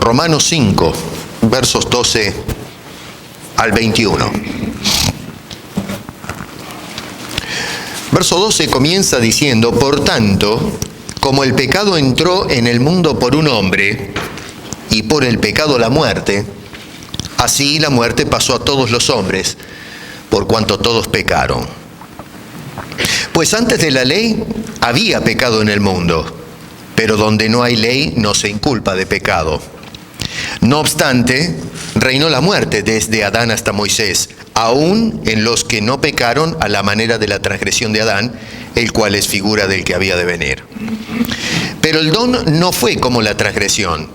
Romanos 5, versos 12 al 21. Verso 12 comienza diciendo: por tanto, como el pecado entró en el mundo por un hombre, y por el pecado la muerte, así la muerte pasó a todos los hombres, por cuanto todos pecaron. Pues antes de la ley había pecado en el mundo, pero donde no hay ley no se inculpa de pecado. No obstante, reinó la muerte desde Adán hasta Moisés, aún en los que no pecaron a la manera de la transgresión de Adán, el cual es figura del que había de venir. Pero el don no fue como la transgresión,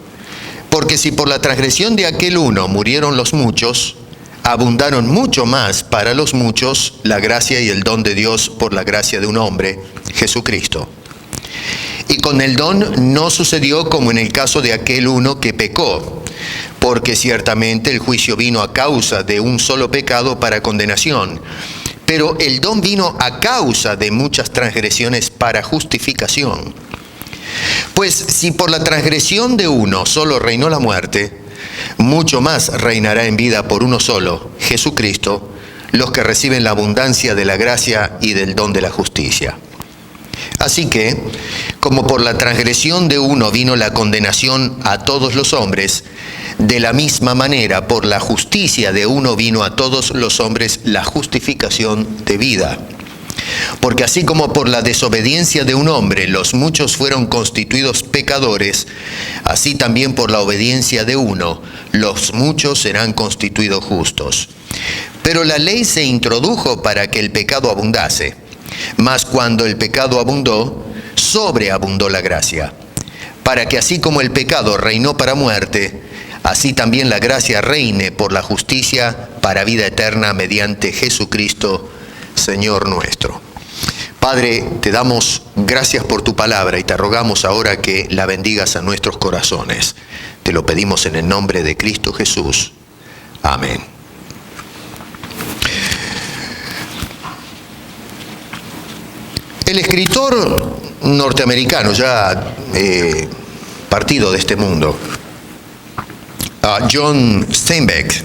porque si por la transgresión de aquel uno murieron los muchos, abundaron mucho más para los muchos la gracia y el don de Dios por la gracia de un hombre, Jesucristo. Y con el don no sucedió como en el caso de aquel uno que pecó, porque ciertamente el juicio vino a causa de un solo pecado para condenación, pero el don vino a causa de muchas transgresiones para justificación. Pues si por la transgresión de uno solo reinó la muerte, mucho más reinará en vida por uno solo, Jesucristo, los que reciben la abundancia de la gracia y del don de la justicia. Así que, como por la transgresión de uno vino la condenación a todos los hombres, de la misma manera por la justicia de uno vino a todos los hombres la justificación de vida. Porque así como por la desobediencia de un hombre los muchos fueron constituidos pecadores, así también por la obediencia de uno los muchos serán constituidos justos. Pero la ley se introdujo para que el pecado abundase, mas cuando el pecado abundó, sobreabundó la gracia, para que así como el pecado reinó para muerte, así también la gracia reine por la justicia para vida eterna mediante Jesucristo, Señor nuestro. Padre, te damos gracias por tu palabra y te rogamos ahora que la bendigas a nuestros corazones. Te lo pedimos en el nombre de Cristo Jesús. Amén. El escritor norteamericano, ya partido de este mundo, John Steinbeck,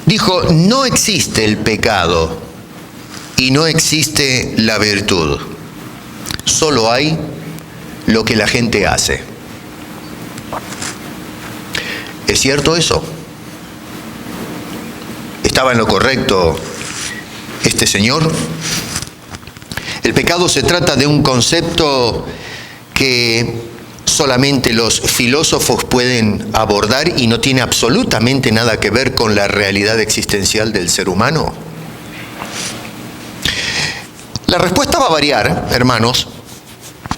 dijo: no existe el pecado y no existe la virtud, solo hay lo que la gente hace. ¿Es cierto eso? ¿Estaba en lo correcto este señor? El pecado se trata de un concepto que solamente los filósofos pueden abordar y no tiene absolutamente nada que ver con la realidad existencial del ser humano. La respuesta va a variar, hermanos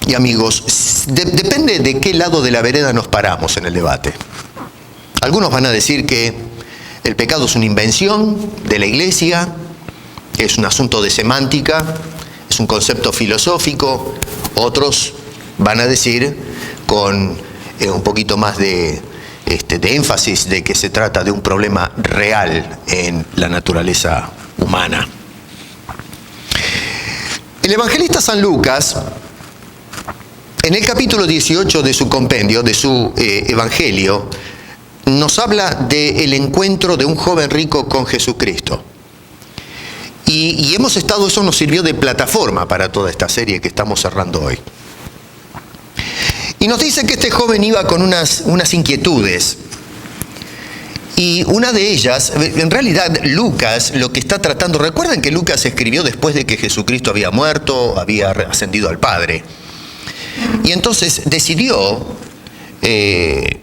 y amigos, depende de qué lado de la vereda nos paramos en el debate. Algunos van a decir que el pecado es una invención de la Iglesia, es un asunto de semántica, es un concepto filosófico. Otros van a decir con un poquito más de énfasis de que se trata de un problema real en la naturaleza humana. El evangelista San Lucas, en el capítulo 18 de su compendio, de su evangelio, nos habla del encuentro de un joven rico con Jesucristo. Y eso nos sirvió de plataforma para toda esta serie que estamos cerrando hoy. Y nos dice que este joven iba con unas inquietudes. Y una de ellas, en realidad Lucas lo que está tratando, recuerden que Lucas escribió después de que Jesucristo había muerto, había ascendido al Padre. Y entonces decidió, de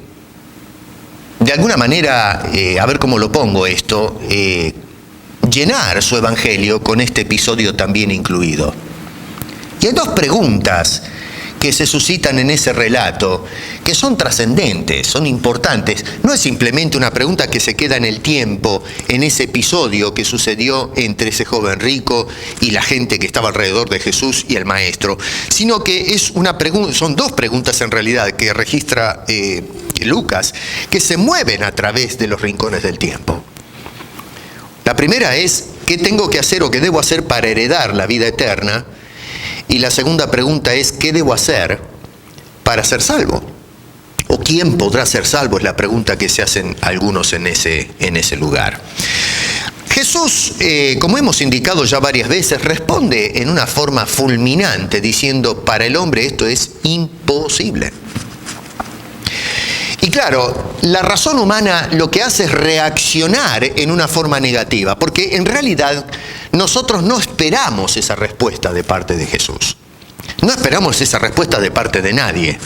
alguna manera, a ver cómo lo pongo esto, llenar su evangelio con este episodio también incluido. Y hay dos preguntas que se suscitan en ese relato, que son trascendentes, son importantes. No es simplemente una pregunta que se queda en el tiempo, en ese episodio que sucedió entre ese joven rico y la gente que estaba alrededor de Jesús y el maestro, sino que es una pregunta, son dos preguntas en realidad que registra Lucas, que se mueven a través de los rincones del tiempo. La primera es: ¿qué tengo que hacer o qué debo hacer para heredar la vida eterna? Y la segunda pregunta es: ¿qué debo hacer para ser salvo? ¿O ¿quién podrá ser salvo? Es la pregunta que se hacen algunos en ese lugar. Jesús, como hemos indicado ya varias veces, responde en una forma fulminante diciendo, para el hombre esto es imposible. Y claro, la razón humana lo que hace es reaccionar en una forma negativa, porque en realidad nosotros no esperamos esa respuesta de parte de Jesús. No esperamos esa respuesta de parte de nadie.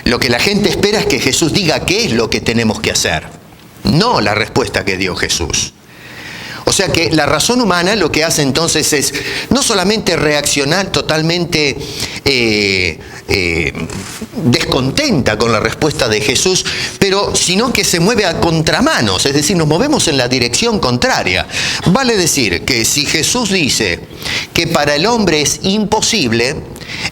Lo que la gente espera es que Jesús diga qué es lo que tenemos que hacer, no la respuesta que dio Jesús. O sea que la razón humana lo que hace entonces es no solamente reaccionar totalmente descontenta con la respuesta de Jesús, sino que se mueve a contramanos, es decir, nos movemos en la dirección contraria. Vale decir que si Jesús dice que para el hombre es imposible,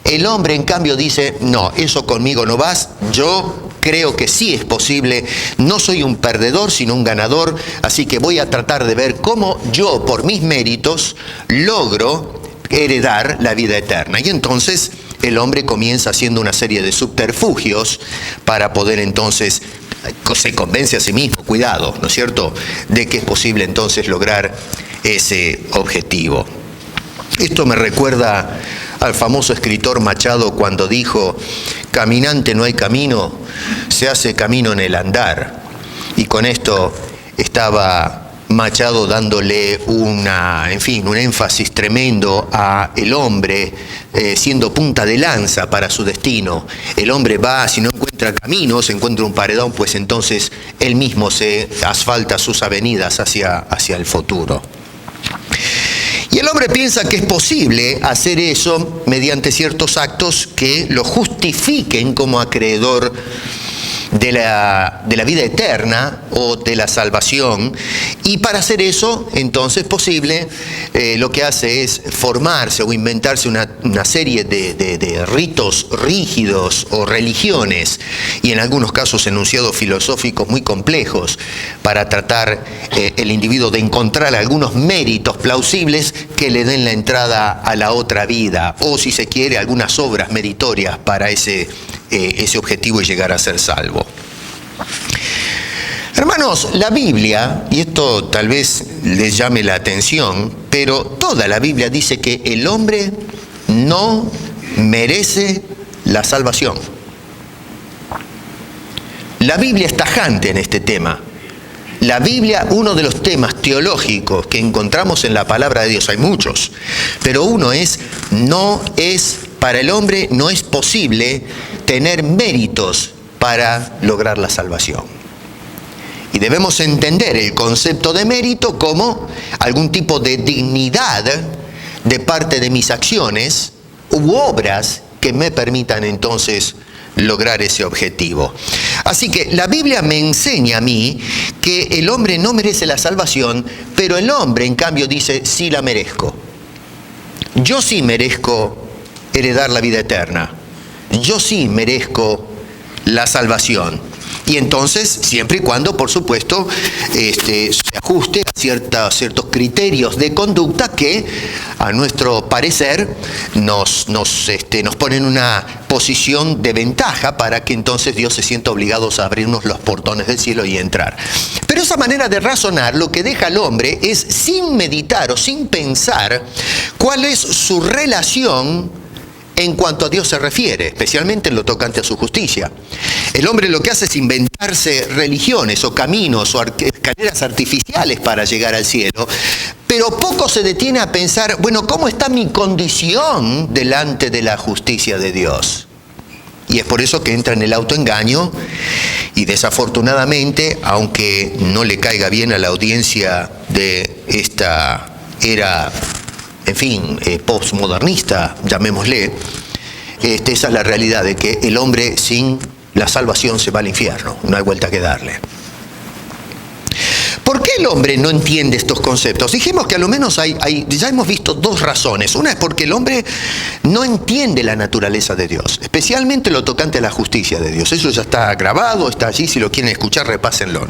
el hombre en cambio dice, no, eso conmigo no vas, yo creo que sí es posible, no soy un perdedor sino un ganador, así que voy a tratar de ver cómo yo por mis méritos logro heredar la vida eterna. Y entonces el hombre comienza haciendo una serie de subterfugios para poder entonces, se convence a sí mismo, cuidado, ¿no es cierto?, de que es posible entonces lograr ese objetivo. Esto me recuerda al famoso escritor Machado cuando dijo, caminante no hay camino, se hace camino en el andar. Y con esto estaba Machado dándole un énfasis tremendo a el hombre, siendo punta de lanza para su destino. El hombre va, si no encuentra camino, se encuentra un paredón, pues entonces él mismo se asfalta sus avenidas hacia el futuro. Y el hombre piensa que es posible hacer eso mediante ciertos actos que lo justifiquen como acreedor de la vida eterna o de la salvación. Y para hacer eso, entonces posible, lo que hace es formarse o inventarse una serie de ritos rígidos o religiones, y en algunos casos enunciados filosóficos muy complejos, para tratar el individuo de encontrar algunos méritos plausibles que le den la entrada a la otra vida, o si se quiere, algunas obras meritorias para ese objetivo y llegar a ser salvo. Hermanos, la Biblia, y esto tal vez les llame la atención, pero toda la Biblia dice que el hombre no merece la salvación. La Biblia es tajante en este tema. La Biblia, uno de los temas teológicos que encontramos en la palabra de Dios, hay muchos, pero uno es, para el hombre no es posible tener méritos para lograr la salvación. Y debemos entender el concepto de mérito como algún tipo de dignidad de parte de mis acciones u obras que me permitan entonces lograr ese objetivo. Así que la Biblia me enseña a mí que el hombre no merece la salvación, pero el hombre en cambio dice, sí la merezco. Yo sí merezco heredar la vida eterna. Yo sí merezco la salvación. Y entonces, siempre y cuando, por supuesto, se ajuste a ciertos criterios de conducta que, a nuestro parecer, nos ponen en una posición de ventaja para que entonces Dios se sienta obligado a abrirnos los portones del cielo y entrar. Pero esa manera de razonar lo que deja al hombre es, sin meditar o sin pensar, cuál es su relación en cuanto a Dios se refiere, especialmente en lo tocante a su justicia. El hombre lo que hace es inventarse religiones o caminos o escaleras artificiales para llegar al cielo, pero poco se detiene a pensar, bueno, ¿cómo está mi condición delante de la justicia de Dios? Y es por eso que entra en el autoengaño y desafortunadamente, aunque no le caiga bien a la audiencia de esta era, postmodernista, llamémosle, esa es la realidad de que el hombre sin la salvación se va al infierno, no hay vuelta que darle. ¿Por qué el hombre no entiende estos conceptos? Dijimos que a lo menos ya hemos visto dos razones. Una es porque el hombre no entiende la naturaleza de Dios, especialmente lo tocante a la justicia de Dios. Eso ya está grabado, está allí, si lo quieren escuchar, repásenlo.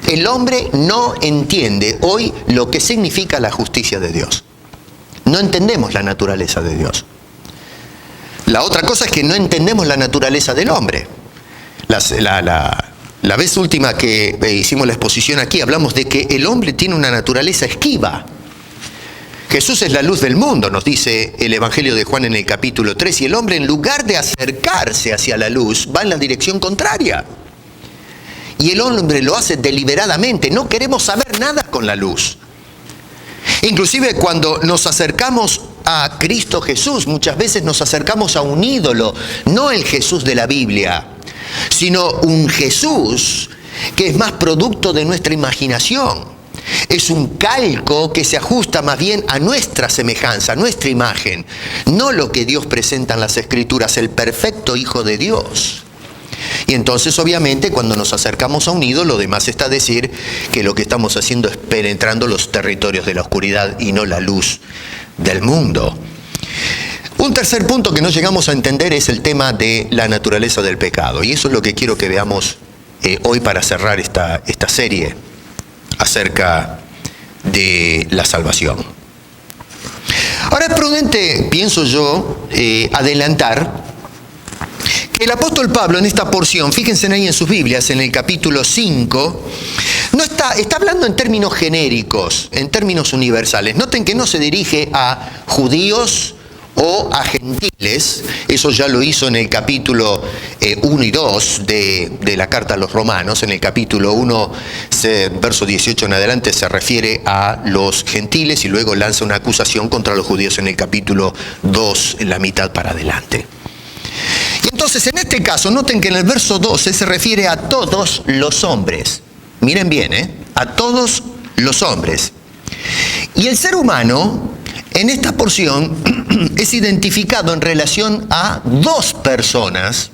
El hombre no entiende hoy lo que significa la justicia de Dios. No entendemos la naturaleza de Dios. La otra cosa es que no entendemos la naturaleza del hombre. La vez última que hicimos la exposición aquí, hablamos de que el hombre tiene una naturaleza esquiva. Jesús es la luz del mundo, nos dice el Evangelio de Juan en el capítulo 3, y el hombre, en lugar de acercarse hacia la luz, va en la dirección contraria. Y el hombre lo hace deliberadamente, no queremos saber nada con la luz. Inclusive cuando nos acercamos a Cristo Jesús, muchas veces nos acercamos a un ídolo, no el Jesús de la Biblia, sino un Jesús que es más producto de nuestra imaginación. Es un calco que se ajusta más bien a nuestra semejanza, a nuestra imagen, no lo que Dios presenta en las Escrituras, el perfecto Hijo de Dios. Y entonces, obviamente, cuando nos acercamos a un ídolo, lo demás está decir que lo que estamos haciendo es penetrando los territorios de la oscuridad y no la luz del mundo. Un tercer punto que no llegamos a entender es el tema de la naturaleza del pecado. Y eso es lo que quiero que veamos hoy para cerrar esta serie acerca de la salvación. Ahora es prudente, pienso yo, adelantar que el apóstol Pablo en esta porción, fíjense ahí en sus Biblias, en el capítulo 5, no está hablando en términos genéricos, en términos universales. Noten que no se dirige a judíos o a gentiles. Eso ya lo hizo en el capítulo 1 y 2 de la carta a los romanos. En el capítulo 1, verso 18 en adelante, se refiere a los gentiles y luego lanza una acusación contra los judíos en el capítulo 2, en la mitad para adelante. Y entonces, en este caso, noten que en el verso 12 se refiere a todos los hombres. Miren bien, a todos los hombres. Y el ser humano, en esta porción, es identificado en relación a dos personas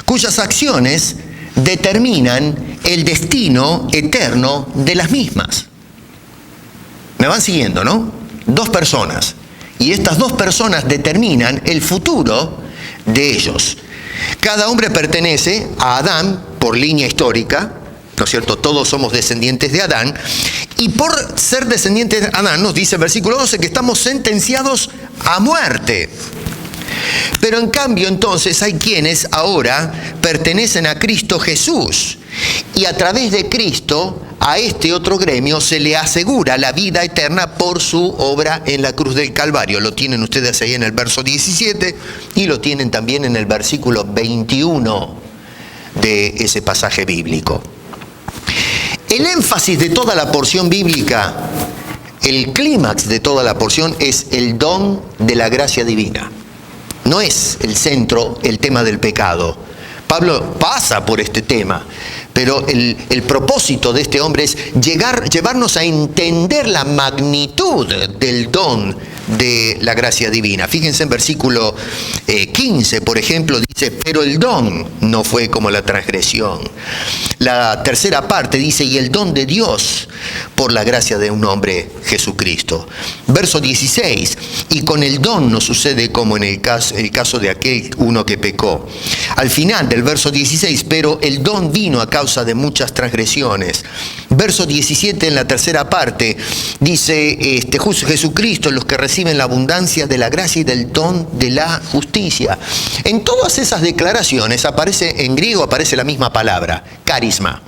cuyas acciones determinan el destino eterno de las mismas. ¿Me van siguiendo, no? Dos personas. Y estas dos personas determinan el futuro de ellos. Cada hombre pertenece a Adán por línea histórica, ¿no es cierto? Todos somos descendientes de Adán. Y por ser descendientes de Adán, nos dice el versículo 12, que estamos sentenciados a muerte. Pero en cambio, entonces, hay quienes ahora pertenecen a Cristo Jesús. Y a través de Cristo, a este otro gremio se le asegura la vida eterna por su obra en la cruz del Calvario. Lo tienen ustedes ahí en el verso 17 y lo tienen también en el versículo 21 de ese pasaje bíblico. El énfasis de toda la porción bíblica, el clímax de toda la porción es el don de la gracia divina. No es el centro, el tema del pecado. Pablo pasa por este tema, pero el propósito de este hombre es llevarnos a entender la magnitud del don de la gracia divina. Fíjense en versículo 15, por ejemplo, dice, pero el don no fue como la transgresión. La tercera parte dice, y el don de Dios por la gracia de un hombre, Jesucristo. Verso 16, y con el don no sucede como en el caso de aquel uno que pecó. Al final del verso 16, pero el don vino a causa de muchas transgresiones. Verso 17 en la tercera parte dice, Jesucristo, los que reciben la abundancia de la gracia y del don de la justicia. En todas esas declaraciones en griego aparece la misma palabra, carisma.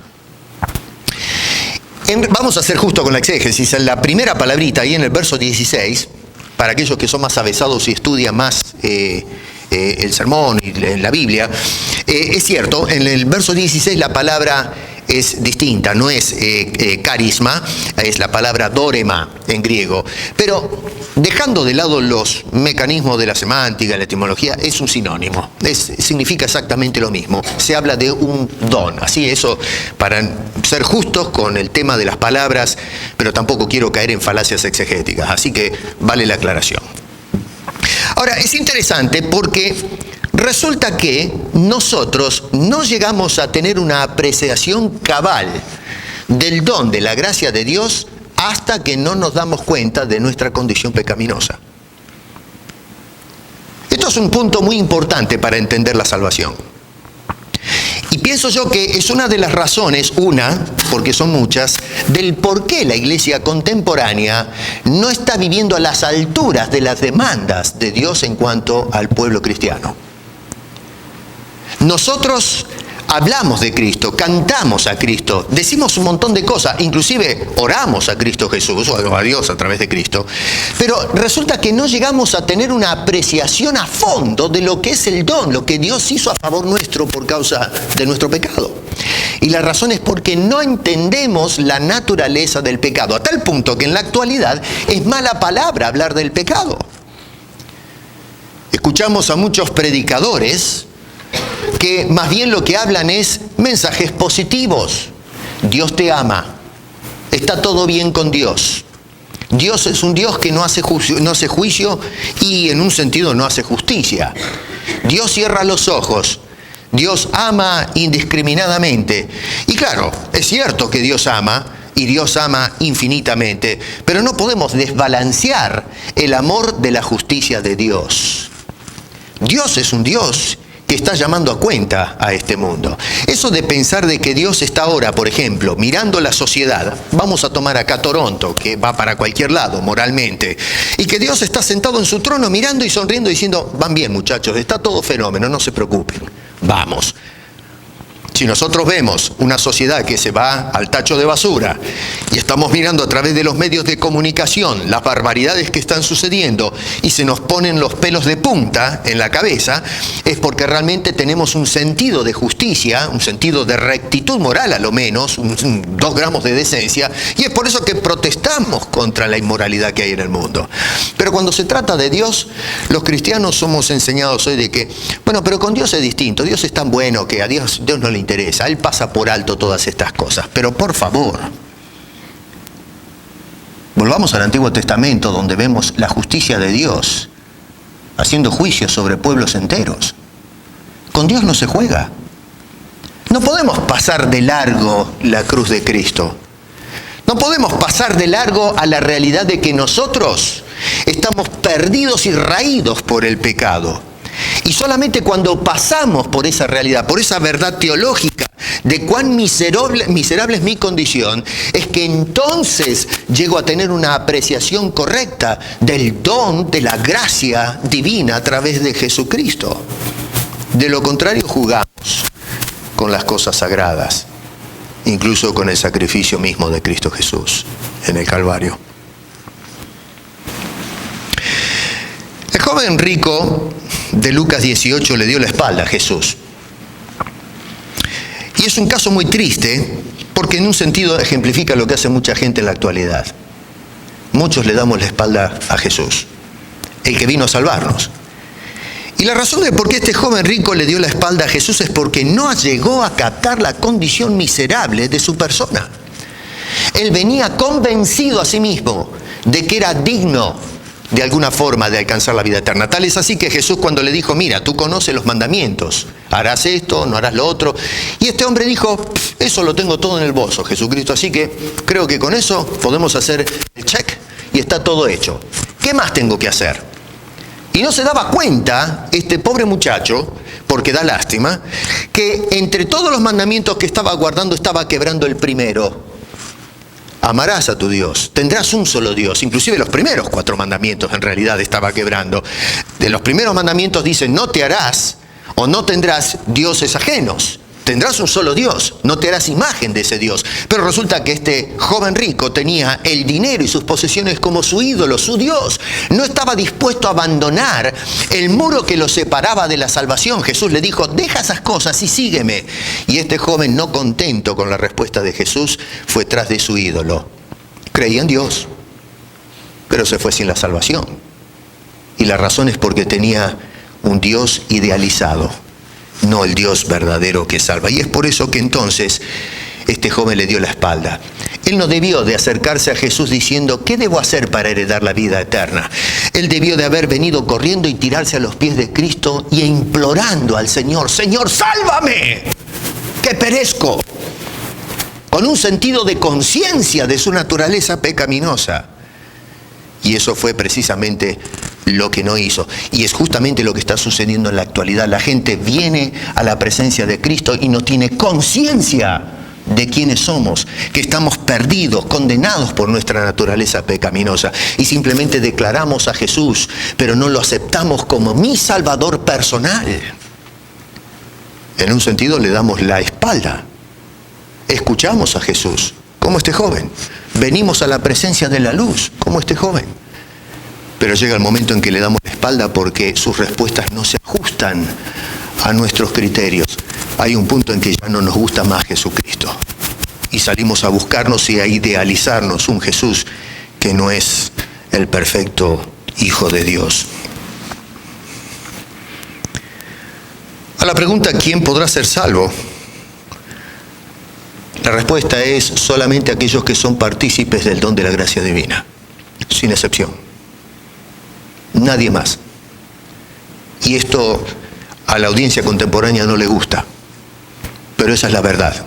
Vamos a ser justo con la exégesis. En la primera palabrita, ahí en el verso 16, para aquellos que son más avesados y estudian más el sermón y la Biblia, es cierto, en el verso 16 la palabra es distinta, no es carisma, es la palabra dórema en griego. Pero dejando de lado los mecanismos de la semántica, la etimología, es un sinónimo, significa exactamente lo mismo. Se habla de un don, así eso, para ser justos con el tema de las palabras, pero tampoco quiero caer en falacias exegéticas, así que vale la aclaración. Ahora, es interesante porque resulta que nosotros no llegamos a tener una apreciación cabal del don de la gracia de Dios hasta que no nos damos cuenta de nuestra condición pecaminosa. Esto es un punto muy importante para entender la salvación. Y pienso yo que es una de las razones, porque son muchas, del por qué la iglesia contemporánea no está viviendo a las alturas de las demandas de Dios en cuanto al pueblo cristiano. Nosotros hablamos de Cristo, cantamos a Cristo, decimos un montón de cosas, inclusive oramos a Cristo Jesús, o a Dios a través de Cristo, pero resulta que no llegamos a tener una apreciación a fondo de lo que es el don, lo que Dios hizo a favor nuestro por causa de nuestro pecado. Y la razón es porque no entendemos la naturaleza del pecado, a tal punto que en la actualidad es mala palabra hablar del pecado. Escuchamos a muchos predicadores que más bien lo que hablan es mensajes positivos. Dios te ama, está todo bien con Dios. Dios es un Dios que no hace juicio y en un sentido no hace justicia. Dios cierra los ojos. Dios ama indiscriminadamente. Y claro, es cierto que Dios ama, y Dios ama infinitamente, pero no podemos desbalancear el amor de la justicia de Dios. Dios es un Dios que está llamando a cuenta a este mundo. Eso de pensar de que Dios está ahora, por ejemplo, mirando la sociedad, vamos a tomar acá Toronto, que va para cualquier lado moralmente, y que Dios está sentado en su trono mirando y sonriendo diciendo, van bien muchachos, está todo fenómeno, no se preocupen, vamos. Si nosotros vemos una sociedad que se va al tacho de basura y estamos mirando a través de los medios de comunicación las barbaridades que están sucediendo y se nos ponen los pelos de punta en la cabeza, es porque realmente tenemos un sentido de justicia, un sentido de rectitud moral a lo menos, 2 gramos de decencia, y es por eso que protestamos contra la inmoralidad que hay en el mundo. Pero cuando se trata de Dios, los cristianos somos enseñados hoy de que, bueno, pero con Dios es distinto, Dios es tan bueno que a Dios no le interesa, Él pasa por alto todas estas cosas. Pero por favor, volvamos al Antiguo Testamento, donde vemos la justicia de Dios haciendo juicios sobre pueblos enteros. Con Dios no se juega. No podemos pasar de largo la cruz de Cristo. No podemos pasar de largo a la realidad de que nosotros estamos perdidos y raídos por el pecado. Y solamente cuando pasamos por esa realidad, por esa verdad teológica de cuán miserable es mi condición, es que entonces llego a tener una apreciación correcta del don, de la gracia divina a través de Jesucristo. De lo contrario, jugamos con las cosas sagradas, incluso con el sacrificio mismo de Cristo Jesús en el Calvario. El joven rico de Lucas 18 le dio la espalda a Jesús. Y es un caso muy triste porque en un sentido ejemplifica lo que hace mucha gente en la actualidad. Muchos le damos la espalda a Jesús, el que vino a salvarnos. Y la razón de por qué este joven rico le dio la espalda a Jesús es porque no llegó a captar la condición miserable de su persona. Él venía convencido a sí mismo de que era digno de alguna forma de alcanzar la vida eterna. Tal es así que Jesús, cuando le dijo, mira, tú conoces los mandamientos, harás esto, no harás lo otro, y este hombre dijo, eso lo tengo todo en el bolso, Jesucristo, así que creo que con eso podemos hacer el check y está todo hecho. ¿Qué más tengo que hacer? Y no se daba cuenta este pobre muchacho, porque da lástima, que entre todos los mandamientos que estaba guardando estaba quebrando el primero. Amarás a tu Dios, tendrás un solo Dios. Inclusive los primeros 4 mandamientos en realidad estaba quebrando. De los primeros mandamientos dicen, no te harás o no tendrás dioses ajenos. Tendrás un solo Dios, no te harás imagen de ese Dios. Pero resulta que este joven rico tenía el dinero y sus posesiones como su ídolo, su Dios. No estaba dispuesto a abandonar el muro que lo separaba de la salvación. Jesús le dijo, deja esas cosas y sígueme. Y este joven, no contento con la respuesta de Jesús, fue tras de su ídolo. Creía en Dios, pero se fue sin la salvación. Y la razón es porque tenía un Dios idealizado, no el Dios verdadero que salva. Y es por eso que entonces este joven le dio la espalda. Él no debió de acercarse a Jesús diciendo, ¿qué debo hacer para heredar la vida eterna? Él debió de haber venido corriendo y tirarse a los pies de Cristo y implorando al Señor, Señor, sálvame, que perezco. Con un sentido de conciencia de su naturaleza pecaminosa. Y eso fue precisamente lo que no hizo. Y es justamente lo que está sucediendo en la actualidad. La gente viene a la presencia de Cristo y no tiene conciencia de quiénes somos, que estamos perdidos, condenados por nuestra naturaleza pecaminosa. Y simplemente declaramos a Jesús, pero no lo aceptamos como mi Salvador personal. En un sentido le damos la espalda. Escuchamos a Jesús, como este joven. Venimos a la presencia de la luz, como este joven. Pero llega el momento en que le damos la espalda porque sus respuestas no se ajustan a nuestros criterios. Hay un punto en que ya no nos gusta más Jesucristo. Y salimos a buscarnos y a idealizarnos un Jesús que no es el perfecto Hijo de Dios. A la pregunta ¿quién podrá ser salvo? La respuesta es solamente aquellos que son partícipes del don de la gracia divina, sin excepción. Nadie más. Y esto a la audiencia contemporánea no le gusta, pero esa es la verdad.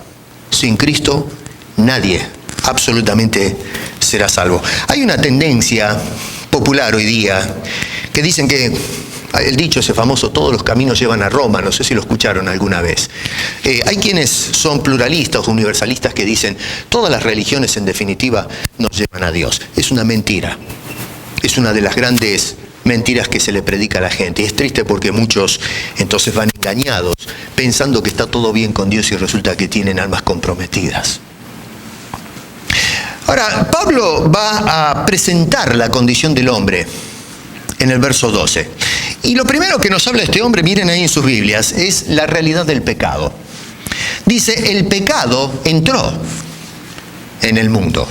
Sin Cristo, nadie absolutamente será salvo. Hay una tendencia popular hoy día que dicen que el dicho ese famoso, todos los caminos llevan a Roma, no sé si lo escucharon alguna vez. Hay quienes son pluralistas o universalistas que dicen, todas las religiones en definitiva nos llevan a Dios. Es una mentira. Es una de las grandes mentiras que se le predica a la gente. Y es triste porque muchos entonces van engañados, pensando que está todo bien con Dios y resulta que tienen almas comprometidas. Ahora, Pablo va a presentar la condición del hombre en el verso 12. Y lo primero que nos habla este hombre, miren ahí en sus Biblias, es la realidad del pecado. Dice, el pecado entró en el mundo.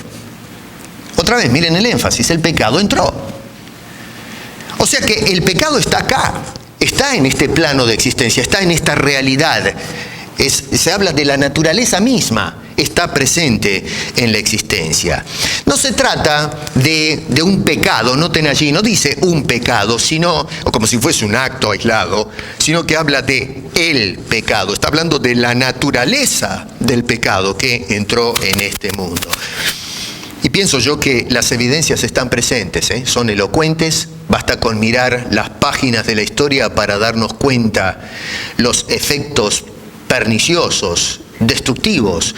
Otra vez, miren el énfasis, el pecado entró. O sea que el pecado está acá, está en este plano de existencia, está en esta realidad. Se habla de la naturaleza misma, está presente en la existencia. No se trata de un pecado, noten allí, no dice un pecado, sino, o como si fuese un acto aislado, sino que habla de el pecado, está hablando de la naturaleza del pecado que entró en este mundo. Y pienso yo que las evidencias están presentes, son elocuentes, basta con mirar las páginas de la historia para darnos cuenta los efectos perniciosos, destructivos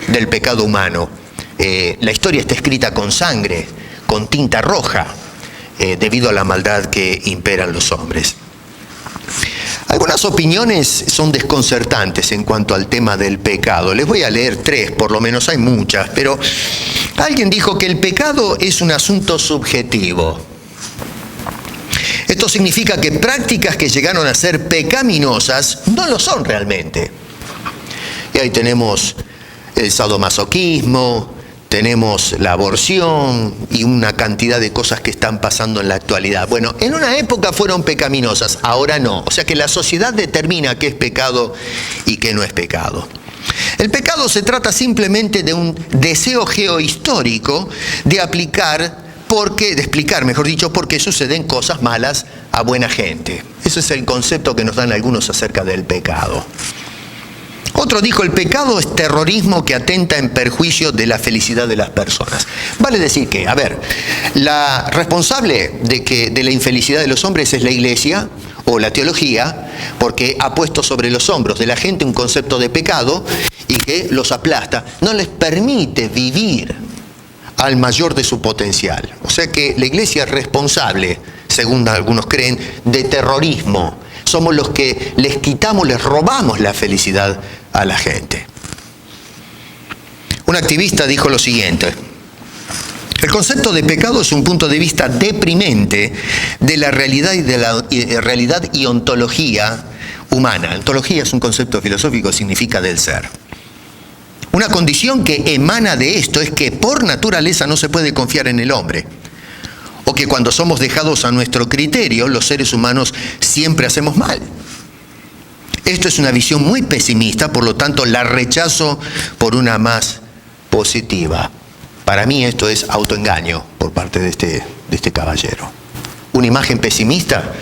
del pecado humano. La historia está escrita con sangre, con tinta roja, debido a la maldad que imperan los hombres. Algunas opiniones son desconcertantes en cuanto al tema del pecado. Les voy a leer 3, por lo menos hay muchas, pero alguien dijo que el pecado es un asunto subjetivo. Esto significa que prácticas que llegaron a ser pecaminosas no lo son realmente. Y ahí tenemos el sadomasoquismo, tenemos la aborción y una cantidad de cosas que están pasando en la actualidad. Bueno, en una época fueron pecaminosas, ahora no. O sea que la sociedad determina qué es pecado y qué no es pecado. El pecado se trata simplemente de un deseo geohistórico de explicar, mejor dicho, por qué suceden cosas malas a buena gente. Ese es el concepto que nos dan algunos acerca del pecado. Otro dijo, el pecado es terrorismo que atenta en perjuicio de la felicidad de las personas. Vale decir que, la responsable de la infelicidad de los hombres es la iglesia o la teología, porque ha puesto sobre los hombros de la gente un concepto de pecado y que los aplasta, no les permite vivir al mayor de su potencial. O sea que la iglesia es responsable, según algunos creen, de terrorismo. Somos los que les quitamos, les robamos la felicidad a la gente. Un activista dijo lo siguiente: el concepto de pecado es un punto de vista deprimente de la realidad y ontología humana. Ontología es un concepto filosófico, significa del ser. Una condición que emana de esto es que por naturaleza no se puede confiar en el hombre. O que cuando somos dejados a nuestro criterio, los seres humanos siempre hacemos mal. Esto es una visión muy pesimista, por lo tanto la rechazo por una más positiva. Para mí esto es autoengaño por parte de este caballero. Una imagen pesimista,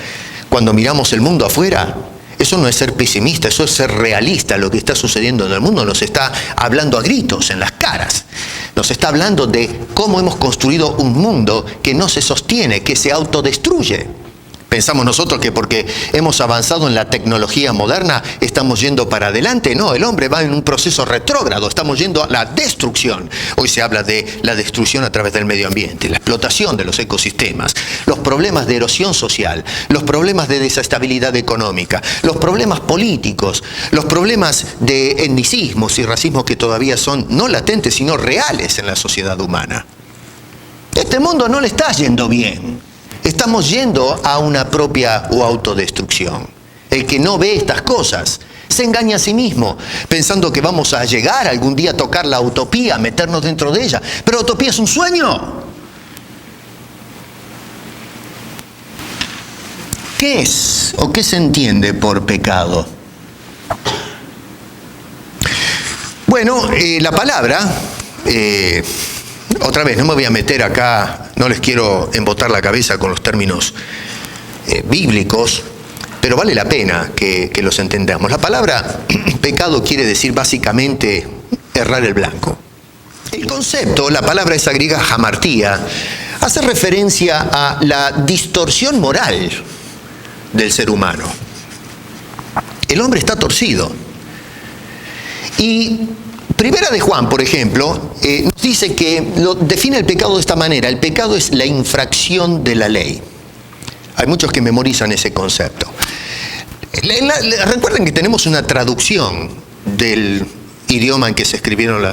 cuando miramos el mundo afuera, eso no es ser pesimista, eso es ser realista. Lo que está sucediendo en el mundo nos está hablando a gritos en las caras. Nos está hablando de cómo hemos construido un mundo que no se sostiene, que se autodestruye. Pensamos nosotros que porque hemos avanzado en la tecnología moderna estamos yendo para adelante. No, el hombre va en un proceso retrógrado, estamos yendo a la destrucción. Hoy se habla de la destrucción a través del medio ambiente, la explotación de los ecosistemas, los problemas de erosión social, los problemas de desestabilidad económica, los problemas políticos, los problemas de etnicismos y racismos que todavía son no latentes sino reales en la sociedad humana. Este mundo no le está yendo bien. Estamos yendo a una propia o autodestrucción. El que no ve estas cosas se engaña a sí mismo, pensando que vamos a llegar algún día a tocar la utopía, meternos dentro de ella. Pero la utopía es un sueño. ¿Qué es o qué se entiende por pecado? Bueno, la palabra... otra vez, no me voy a meter acá, no les quiero embotar la cabeza con los términos bíblicos, pero vale la pena que los entendamos. La palabra pecado quiere decir básicamente errar el blanco. El concepto, la palabra esa griega hamartía, hace referencia a la distorsión moral del ser humano. El hombre está torcido. Y Primera de Juan, por ejemplo, nos dice que define el pecado de esta manera. El pecado es la infracción de la ley. Hay muchos que memorizan ese concepto. Recuerden que tenemos una traducción del idioma en que se escribieron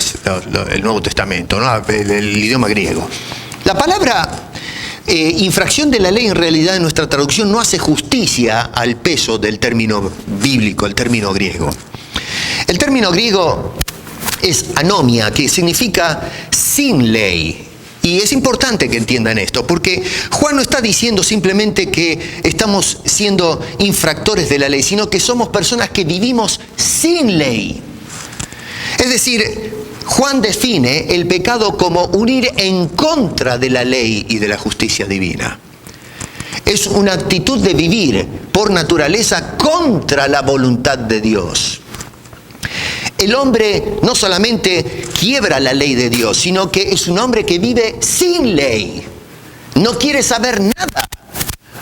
el Nuevo Testamento, ¿no? el idioma griego. La palabra infracción de la ley en realidad en nuestra traducción no hace justicia al peso del término bíblico, el término griego. El término griego es anomia, que significa sin ley. Y es importante que entiendan esto, porque Juan no está diciendo simplemente que estamos siendo infractores de la ley, sino que somos personas que vivimos sin ley. Es decir, Juan define el pecado como un ir en contra de la ley y de la justicia divina. Es una actitud de vivir por naturaleza contra la voluntad de Dios. El hombre no solamente quiebra la ley de Dios, sino que es un hombre que vive sin ley. No quiere saber nada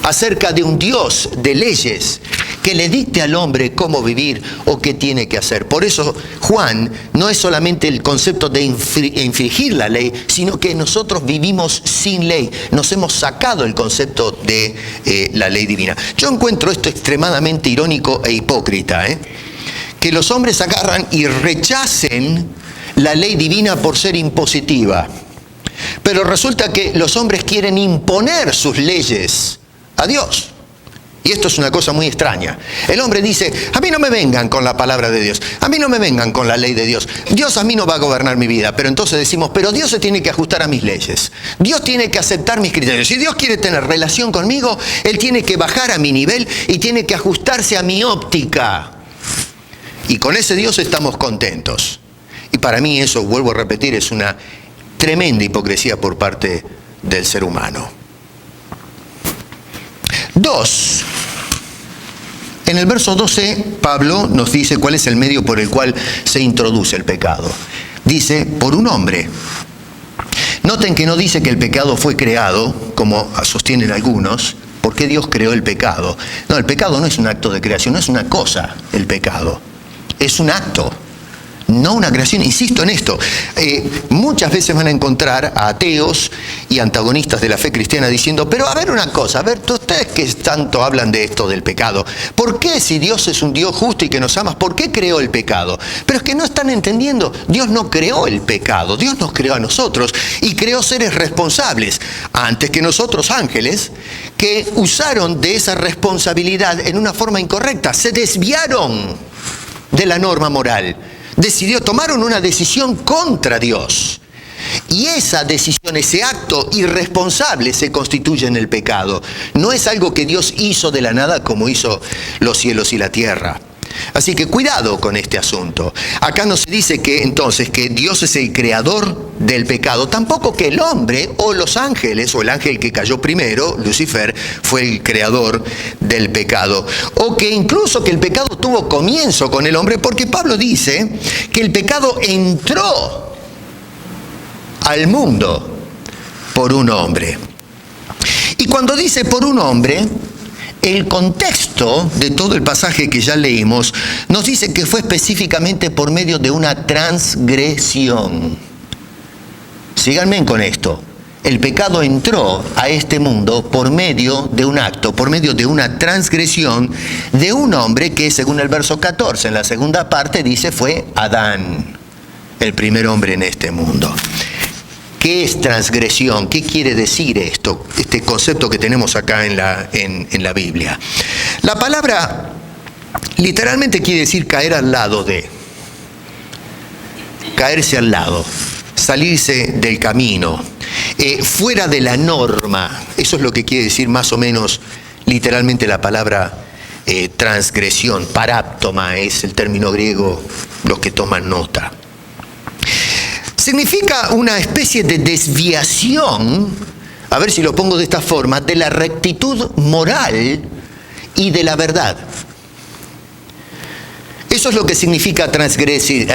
acerca de un Dios de leyes que le dicte al hombre cómo vivir o qué tiene que hacer. Por eso Juan no es solamente el concepto de infringir la ley, sino que nosotros vivimos sin ley. Nos hemos sacado el concepto de la ley divina. Yo encuentro esto extremadamente irónico e hipócrita, que los hombres agarran y rechacen la ley divina por ser impositiva. Pero resulta que los hombres quieren imponer sus leyes a Dios. Y esto es una cosa muy extraña. El hombre dice, a mí no me vengan con la palabra de Dios, a mí no me vengan con la ley de Dios. Dios a mí no va a gobernar mi vida. Pero entonces decimos, pero Dios se tiene que ajustar a mis leyes. Dios tiene que aceptar mis criterios. Si Dios quiere tener relación conmigo, Él tiene que bajar a mi nivel y tiene que ajustarse a mi óptica. Y con ese Dios estamos contentos. Y para mí eso, vuelvo a repetir, es una tremenda hipocresía por parte del ser humano. 2. En el verso 12, Pablo nos dice cuál es el medio por el cual se introduce el pecado. Dice, por un hombre. Noten que no dice que el pecado fue creado, como sostienen algunos. ¿Por qué Dios creó el pecado? No, el pecado no es un acto de creación, no es una cosa el pecado. Es un acto, no una creación. Insisto en esto. Muchas veces van a encontrar a ateos y antagonistas de la fe cristiana diciendo, pero a ver una cosa, a ver, ustedes que tanto hablan de esto del pecado, ¿por qué si Dios es un Dios justo y que nos ama, por qué creó el pecado? Pero es que no están entendiendo, Dios no creó el pecado, Dios nos creó a nosotros y creó seres responsables, antes que nosotros ángeles, que usaron de esa responsabilidad en una forma incorrecta, se desviaron de la norma moral. Tomaron una decisión contra Dios. Y esa decisión, ese acto irresponsable se constituye en el pecado. No es algo que Dios hizo de la nada como hizo los cielos y la tierra. Así que cuidado con este asunto. Acá no se dice que entonces que Dios es el creador del pecado, tampoco que el hombre o los ángeles o el ángel que cayó primero, Lucifer, fue el creador del pecado. O que incluso que el pecado tuvo comienzo con el hombre, porque Pablo dice que el pecado entró al mundo por un hombre. Y cuando dice por un hombre, el contexto de todo el pasaje que ya leímos nos dice que fue específicamente por medio de una transgresión. Síganme con esto. El pecado entró a este mundo por medio de un acto, por medio de una transgresión de un hombre que, según el verso 14, en la segunda parte dice, fue Adán, el primer hombre en este mundo. ¿Qué es transgresión? ¿Qué quiere decir esto? Este concepto que tenemos acá en la Biblia. La palabra literalmente quiere decir caer al lado de. Caerse al lado. Salirse del camino. Fuera de la norma. Eso es lo que quiere decir más o menos literalmente la palabra transgresión. Paráptoma es el término griego, los que toman nota. Significa una especie de desviación, a ver si lo pongo de esta forma, de la rectitud moral y de la verdad. Eso es lo que significa transgredir,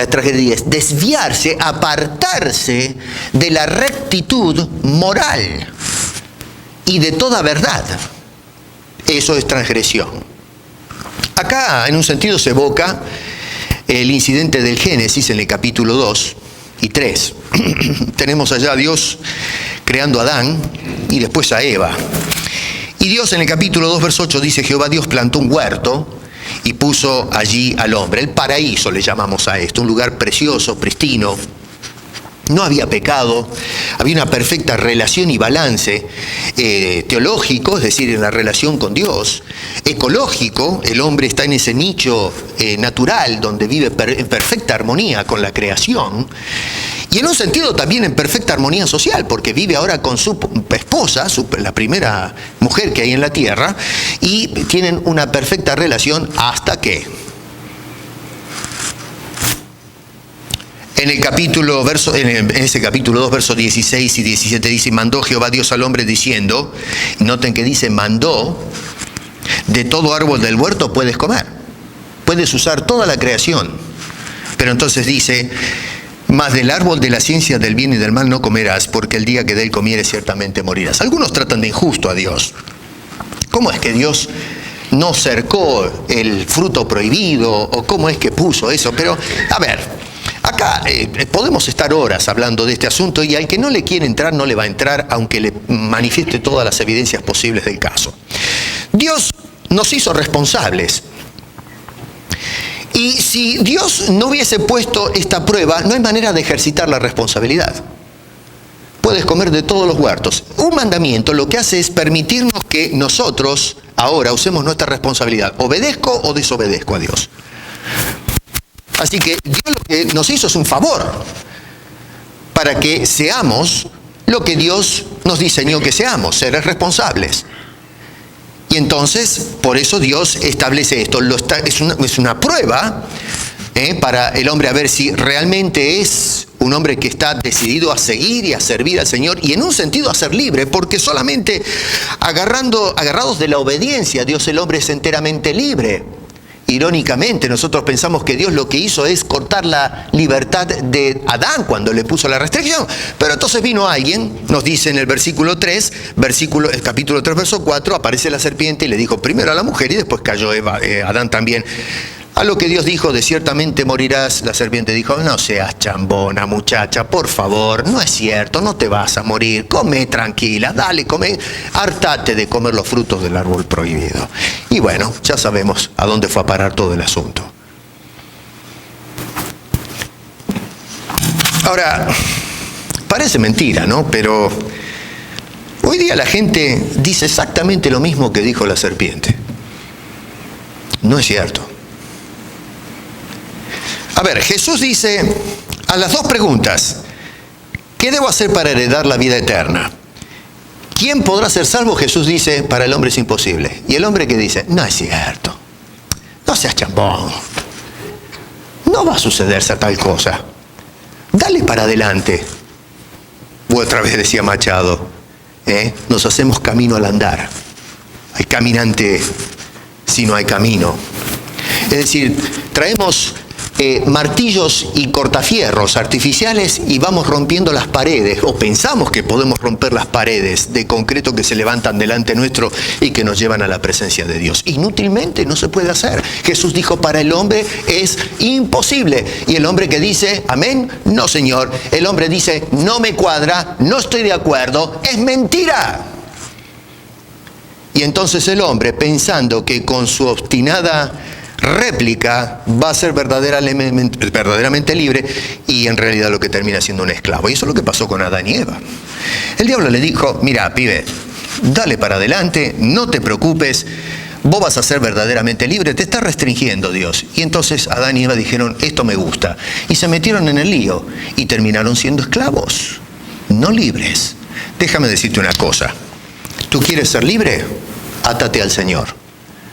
desviarse, apartarse de la rectitud moral y de toda verdad. Eso es transgresión. Acá, en un sentido, se evoca el incidente del Génesis en el capítulo 2 y 3. Tenemos allá a Dios creando a Adán y después a Eva. Y Dios en el capítulo 2, verso 8 dice, Jehová Dios plantó un huerto y puso allí al hombre. El paraíso le llamamos a esto, un lugar precioso, pristino. No había pecado, había una perfecta relación y balance teológico, es decir, en la relación con Dios. Ecológico, el hombre está en ese nicho natural donde vive en perfecta armonía con la creación. Y en un sentido también en perfecta armonía social, porque vive ahora con su esposa, la primera mujer que hay en la tierra, y tienen una perfecta relación hasta que en ese capítulo 2, versos 16 y 17 dice, mandó Jehová Dios al hombre diciendo, noten que dice mandó, de todo árbol del huerto puedes comer, puedes usar toda la creación, pero entonces dice, mas del árbol de la ciencia del bien y del mal no comerás, porque el día que de él comieres ciertamente morirás. Algunos tratan de injusto a Dios. ¿Cómo es que Dios no cercó el fruto prohibido? ¿O cómo es que puso eso? Pero, a ver, acá podemos estar horas hablando de este asunto y al que no le quiere entrar, no le va a entrar, aunque le manifieste todas las evidencias posibles del caso. Dios nos hizo responsables. Y si Dios no hubiese puesto esta prueba, no hay manera de ejercitar la responsabilidad. Puedes comer de todos los huertos. Un mandamiento lo que hace es permitirnos que nosotros ahora usemos nuestra responsabilidad. ¿Obedezco o desobedezco a Dios? Así que Dios lo que nos hizo es un favor para que seamos lo que Dios nos diseñó que seamos, seres responsables. Y entonces, por eso Dios establece esto. Es una prueba para el hombre a ver si realmente es un hombre que está decidido a seguir y a servir al Señor y en un sentido a ser libre, porque solamente agarrados de la obediencia, Dios el hombre es enteramente libre. Irónicamente, nosotros pensamos que Dios lo que hizo es cortar la libertad de Adán cuando le puso la restricción. Pero entonces vino alguien, nos dice en el versículo 3, el capítulo 3, verso 4, aparece la serpiente y le dijo primero a la mujer y después cayó Adán también. A lo que Dios dijo, de ciertamente morirás, la serpiente dijo, no seas chambona muchacha, por favor, no es cierto, no te vas a morir, come tranquila, dale, come, hartate de comer los frutos del árbol prohibido. Y bueno, ya sabemos a dónde fue a parar todo el asunto. Ahora, parece mentira, ¿no? Pero hoy día la gente dice exactamente lo mismo que dijo la serpiente. No es cierto. A ver, Jesús dice a las dos preguntas, ¿qué debo hacer para heredar la vida eterna? ¿Quién podrá ser salvo? Jesús dice, para el hombre es imposible. Y el hombre que dice, no es cierto, no seas chambón, no va a sucederse tal cosa, dale para adelante. Otra vez decía Machado, nos hacemos camino al andar. Hay caminante si no hay camino. Es decir, traemos martillos y cortafierros artificiales y vamos rompiendo las paredes, o pensamos que podemos romper las paredes de concreto que se levantan delante nuestro y que nos llevan a la presencia de Dios. Inútilmente no se puede hacer. Jesús dijo, para el hombre es imposible. Y el hombre que dice, amén, no señor. El hombre dice, no me cuadra, no estoy de acuerdo, es mentira. Y entonces el hombre, pensando que con su obstinada réplica va a ser verdaderamente libre, y en realidad lo que termina siendo un esclavo. Y eso es lo que pasó con Adán y Eva. El diablo le dijo, mira, pibe, dale para adelante, no te preocupes, vos vas a ser verdaderamente libre, te está restringiendo Dios. Y entonces Adán y Eva dijeron, esto me gusta, y se metieron en el lío y terminaron siendo esclavos, no libres. Déjame decirte una cosa, ¿tú quieres ser libre? Átate al Señor.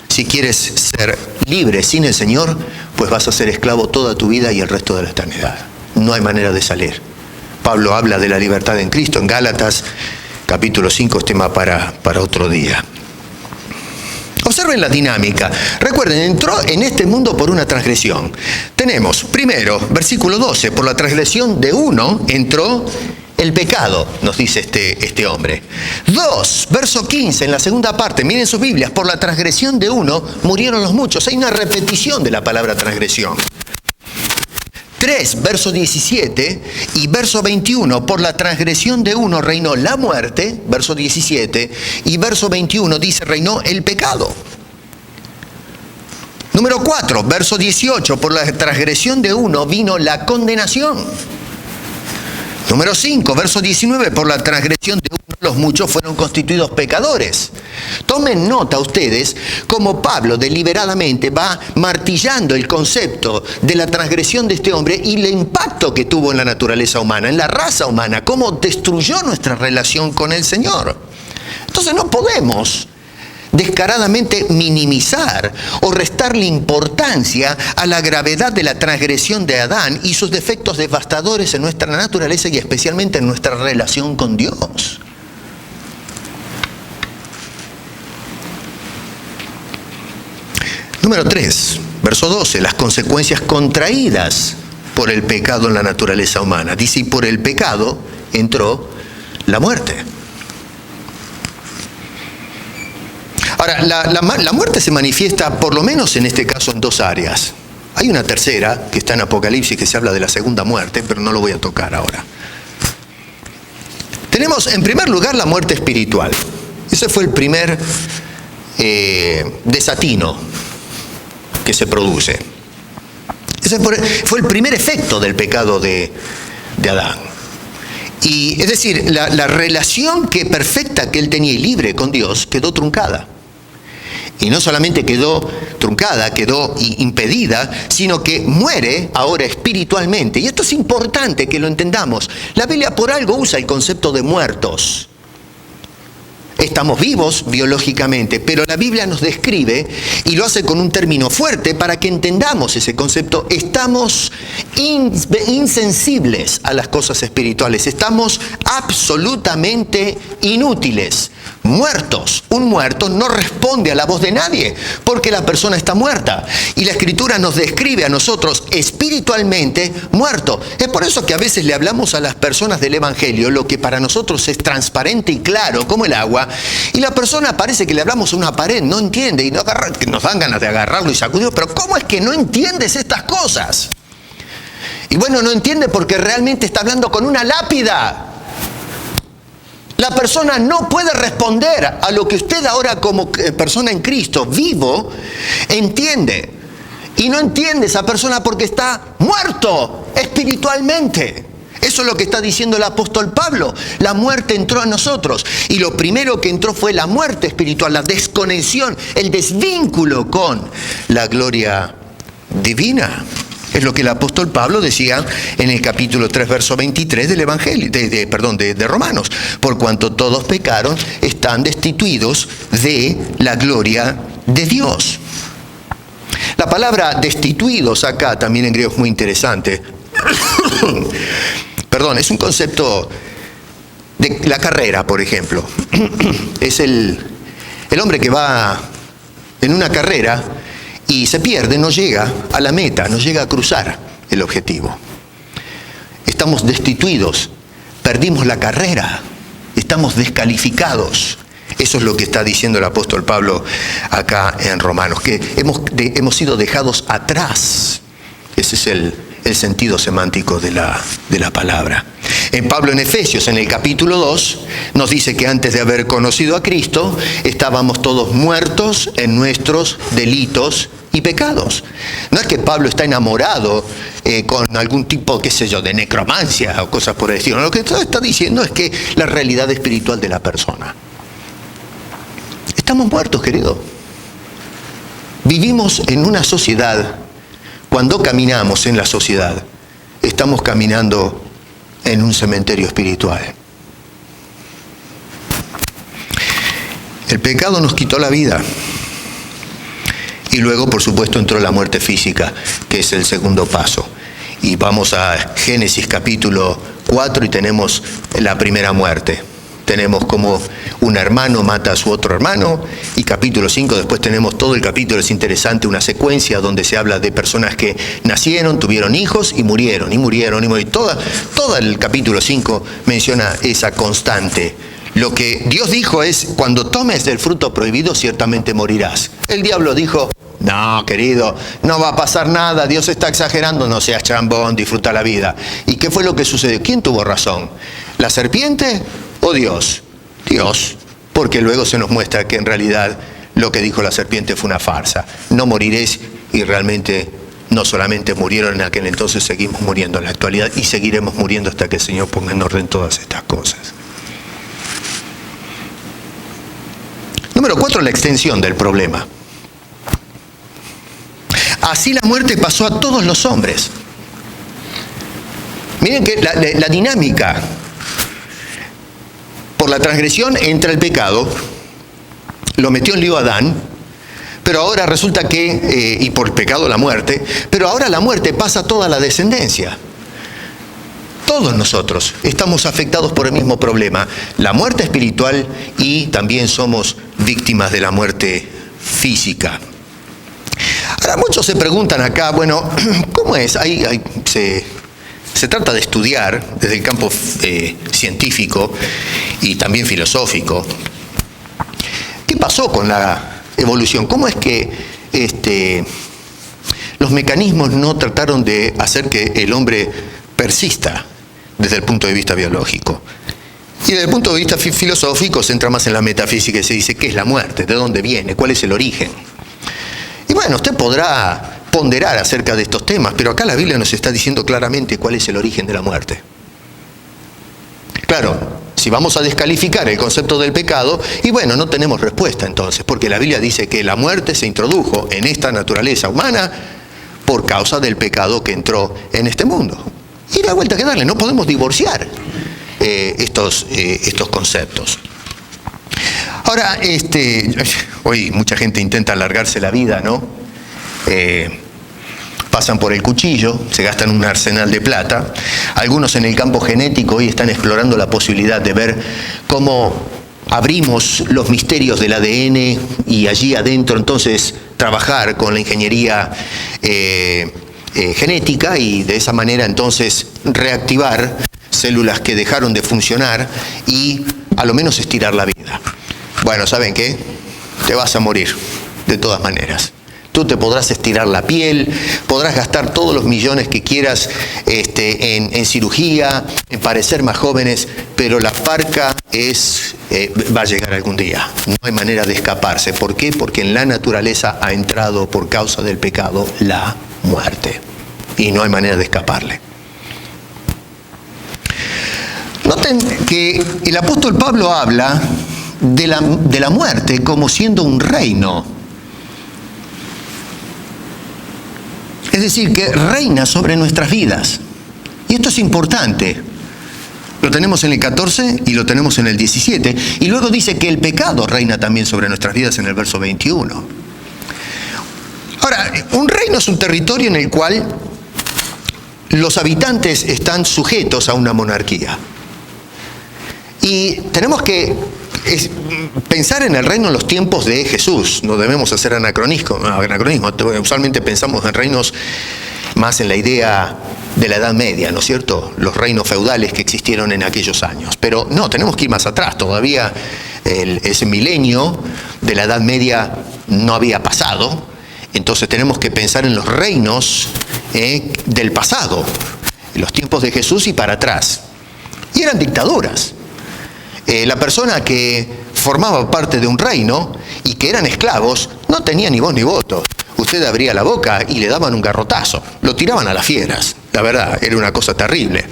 Si quieres ser libre sin el Señor, pues vas a ser esclavo toda tu vida y el resto de la eternidad. No hay manera de salir. Pablo habla de la libertad en Cristo en Gálatas, capítulo 5, es tema para otro día. Observen la dinámica. Recuerden, entró en este mundo por una transgresión. Tenemos, primero, versículo 12, por la transgresión de uno entró el pecado, nos dice este hombre. 2, verso 15, en la segunda parte, miren sus Biblias, por la transgresión de uno murieron los muchos. Hay una repetición de la palabra transgresión. 3, verso 17 y verso 21, por la transgresión de uno reinó la muerte, verso 17, y verso 21 dice reinó el pecado. Número 4, verso 18, por la transgresión de uno vino la condenación. Número 5, verso 19, por la transgresión de uno los muchos fueron constituidos pecadores. Tomen nota ustedes cómo Pablo deliberadamente va martillando el concepto de la transgresión de este hombre y el impacto que tuvo en la naturaleza humana, en la raza humana, cómo destruyó nuestra relación con el Señor. Entonces no podemos descaradamente minimizar o restarle importancia a la gravedad de la transgresión de Adán y sus defectos devastadores en nuestra naturaleza y especialmente en nuestra relación con Dios. Número 3, verso 12, las consecuencias contraídas por el pecado en la naturaleza humana. Dice, y por el pecado entró la muerte. Ahora, la muerte se manifiesta, por lo menos en este caso, en dos áreas. Hay una tercera, que está en Apocalipsis, que se habla de la segunda muerte, pero no lo voy a tocar ahora. Tenemos, en primer lugar, la muerte espiritual. Ese fue el primer desatino que se produce. Ese fue el primer efecto del pecado de Adán. Y es decir, la relación perfecta que él tenía y libre con Dios quedó truncada. Y no solamente quedó truncada, quedó impedida, sino que muere ahora espiritualmente. Y esto es importante que lo entendamos. La Biblia por algo usa el concepto de muertos. Estamos vivos biológicamente, pero la Biblia nos describe y lo hace con un término fuerte para que entendamos ese concepto. Estamos insensibles a las cosas espirituales, estamos absolutamente inútiles, muertos. Un muerto no responde a la voz de nadie porque la persona está muerta. Y la Escritura nos describe a nosotros espiritualmente muerto. Es por eso que a veces le hablamos a las personas del Evangelio lo que para nosotros es transparente y claro como el agua, y la persona parece que le hablamos a una pared, no entiende y nos dan ganas de agarrarlo y sacudirlo. Pero ¿cómo es que no entiendes estas cosas? Y bueno, no entiende porque realmente está hablando con una lápida. La persona no puede responder a lo que usted ahora como persona en Cristo, vivo, entiende. Y no entiende esa persona porque está muerto espiritualmente. Eso es lo que está diciendo el apóstol Pablo. La muerte entró a nosotros. Y lo primero que entró fue la muerte espiritual, la desconexión, el desvínculo con la gloria divina. Es lo que el apóstol Pablo decía en el capítulo 3, verso 23 del Evangelio, de Romanos. Por cuanto todos pecaron, están destituidos de la gloria de Dios. La palabra destituidos acá también en griego es muy interesante. Es un concepto de la carrera, por ejemplo. Es el hombre que va en una carrera y se pierde, no llega a la meta, no llega a cruzar el objetivo. Estamos destituidos, perdimos la carrera, estamos descalificados. Eso es lo que está diciendo el apóstol Pablo acá en Romanos, que hemos sido dejados atrás. Ese es el sentido semántico de la palabra. Pablo en Efesios, en el capítulo 2, nos dice que antes de haber conocido a Cristo, estábamos todos muertos en nuestros delitos y pecados. No es que Pablo está enamorado con algún tipo, qué sé yo, de necromancia o cosas por el estilo. Lo que está diciendo es que la realidad espiritual de la persona. Estamos muertos, querido. Vivimos en una sociedad. Cuando caminamos en la sociedad, estamos caminando en un cementerio espiritual. El pecado nos quitó la vida. Y luego, por supuesto, entró la muerte física, que es el segundo paso. Y vamos a Génesis capítulo 4 y tenemos la primera muerte. Tenemos como un hermano mata a su otro hermano, y capítulo 5, después tenemos todo el capítulo, es interesante, una secuencia donde se habla de personas que nacieron, tuvieron hijos y murieron, y murieron, y murieron. Todo el capítulo 5 menciona esa constante. Lo que Dios dijo es, cuando tomes del fruto prohibido, ciertamente morirás. El diablo dijo, no, querido, no va a pasar nada, Dios está exagerando, no seas chambón, disfruta la vida. ¿Y qué fue lo que sucedió? ¿Quién tuvo razón? ¿La serpiente o Dios? Dios, porque luego se nos muestra que en realidad lo que dijo la serpiente fue una farsa. No moriréis, y realmente no solamente murieron en aquel entonces, seguimos muriendo en la actualidad y seguiremos muriendo hasta que el Señor ponga en orden todas estas cosas. Número 4, la extensión del problema. Así la muerte pasó a todos los hombres. Miren que la dinámica. Por la transgresión entra el pecado, lo metió en lío a Adán, pero ahora resulta que, y por el pecado la muerte, pero ahora la muerte pasa a toda la descendencia. Todos nosotros estamos afectados por el mismo problema, la muerte espiritual, y también somos víctimas de la muerte física. Ahora muchos se preguntan acá, bueno, ¿cómo es? Se trata de estudiar desde el campo científico y también filosófico. ¿Qué pasó con la evolución? ¿Cómo es que los mecanismos no trataron de hacer que el hombre persista desde el punto de vista biológico? Y desde el punto de vista filosófico se entra más en la metafísica y se dice, ¿qué es la muerte? ¿De dónde viene? ¿Cuál es el origen? Y bueno, usted podrá ponderar acerca de estos temas, pero acá la Biblia nos está diciendo claramente cuál es el origen de la muerte. Claro, si vamos a descalificar el concepto del pecado, y bueno, no tenemos respuesta entonces, porque la Biblia dice que la muerte se introdujo en esta naturaleza humana por causa del pecado que entró en este mundo. Y la vuelta que darle, no podemos divorciar estos conceptos. Ahora, hoy mucha gente intenta alargarse la vida, ¿no? Pasan por el cuchillo, se gastan un arsenal de plata. Algunos en el campo genético hoy están explorando la posibilidad de ver cómo abrimos los misterios del ADN y allí adentro entonces trabajar con la ingeniería genética y de esa manera entonces reactivar células que dejaron de funcionar y a lo menos estirar la vida. Bueno, ¿saben qué? Te vas a morir de todas maneras. Tú te podrás estirar la piel, podrás gastar todos los millones que quieras en cirugía, en parecer más jóvenes, pero la parca va a llegar algún día. No hay manera de escaparse. ¿Por qué? Porque en la naturaleza ha entrado por causa del pecado la muerte. Y no hay manera de escaparle. Noten que el apóstol Pablo habla de la muerte como siendo un reino. Es decir, que reina sobre nuestras vidas. Y esto es importante. Lo tenemos en el 14 y lo tenemos en el 17. Y luego dice que el pecado reina también sobre nuestras vidas en el verso 21. Ahora, un reino es un territorio en el cual los habitantes están sujetos a una monarquía. Y tenemos que es pensar en el reino en los tiempos de Jesús. No debemos hacer anacronismo. Usualmente pensamos en reinos más en la idea de la Edad Media, ¿no es cierto? Los reinos feudales que existieron en aquellos años. Pero no, tenemos que ir más atrás. Todavía ese milenio de la Edad Media no había pasado. Entonces tenemos que pensar en los reinos del pasado, en los tiempos de Jesús y para atrás. Y eran dictaduras. La persona que formaba parte de un reino y que eran esclavos no tenía ni voz ni voto. Usted abría la boca y le daban un garrotazo, lo tiraban a las fieras. La verdad, era una cosa terrible.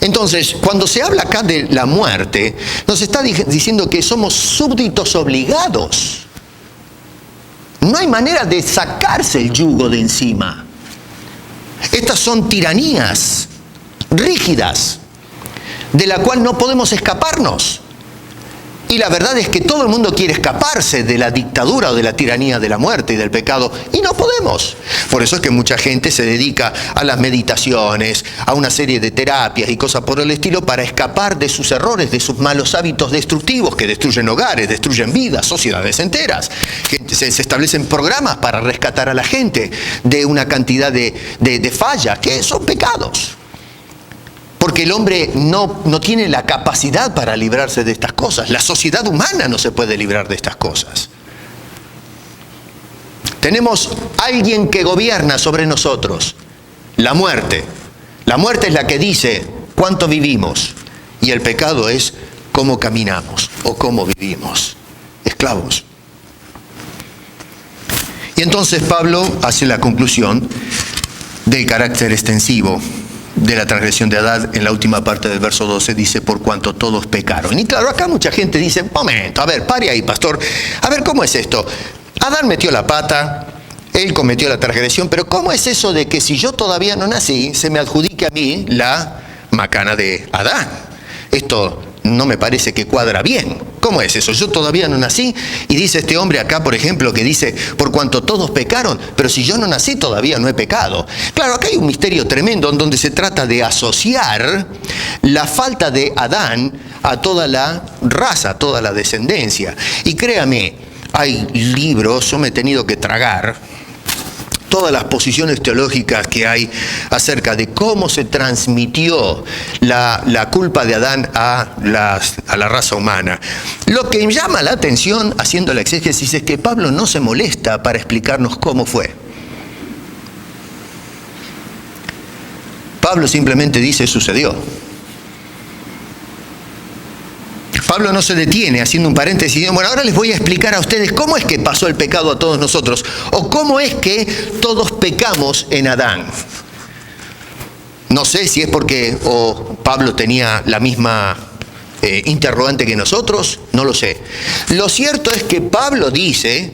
Entonces, cuando se habla acá de la muerte, nos está diciendo que somos súbditos obligados. No hay manera de sacarse el yugo de encima. Estas son tiranías rígidas, de la cual no podemos escaparnos. Y la verdad es que todo el mundo quiere escaparse de la dictadura o de la tiranía de la muerte y del pecado, y no podemos. Por eso es que mucha gente se dedica a las meditaciones, a una serie de terapias y cosas por el estilo para escapar de sus errores, de sus malos hábitos destructivos que destruyen hogares, destruyen vidas, sociedades enteras. Se establecen programas para rescatar a la gente de una cantidad de fallas que son pecados. Porque el hombre no tiene la capacidad para librarse de estas cosas. La sociedad humana no se puede librar de estas cosas. Tenemos alguien que gobierna sobre nosotros, la muerte. La muerte es la que dice cuánto vivimos. Y el pecado es cómo caminamos o cómo vivimos. Esclavos. Y entonces Pablo hace la conclusión del carácter extensivo de la transgresión de Adán. En la última parte del verso 12 dice, por cuanto todos pecaron. Y claro, acá mucha gente dice, momento, a ver, pare ahí, pastor, a ver, ¿cómo es esto? Adán metió la pata, él cometió la transgresión, pero ¿cómo es eso de que si yo todavía no nací, se me adjudique a mí la macana de Adán? Esto no me parece que cuadra bien. ¿Cómo es eso? Yo todavía no nací, y dice este hombre acá, por ejemplo, que dice, por cuanto todos pecaron, pero si yo no nací todavía no he pecado. Claro, acá hay un misterio tremendo en donde se trata de asociar la falta de Adán a toda la raza, a toda la descendencia. Y créame, hay libros, yo me he tenido que tragar todas las posiciones teológicas que hay acerca de cómo se transmitió la culpa de Adán a la raza humana. Lo que llama la atención, haciendo la exégesis, es que Pablo no se molesta para explicarnos cómo fue. Pablo simplemente dice, sucedió. Pablo no se detiene haciendo un paréntesis y dice, bueno, ahora les voy a explicar a ustedes cómo es que pasó el pecado a todos nosotros, o cómo es que todos pecamos en Adán. No sé si es porque Pablo tenía la misma interrogante que nosotros, no lo sé. Lo cierto es que Pablo dice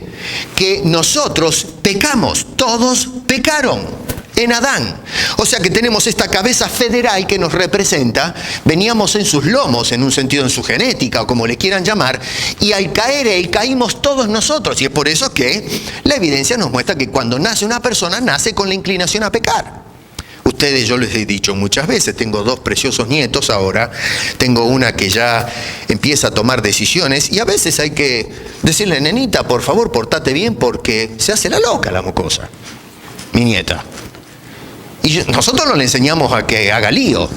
que nosotros pecamos, todos pecaron en Adán. O sea que tenemos esta cabeza federal que nos representa, veníamos en sus lomos, en un sentido en su genética, o como le quieran llamar, y al caer él, caímos todos nosotros. Y es por eso que la evidencia nos muestra que cuando nace una persona, nace con la inclinación a pecar. Ustedes, yo les he dicho muchas veces, tengo 2 preciosos nietos ahora, tengo una que ya empieza a tomar decisiones, y a veces hay que decirle, nenita, por favor, portate bien, porque se hace la loca la mocosa, mi nieta. Y nosotros no le enseñamos a que haga lío.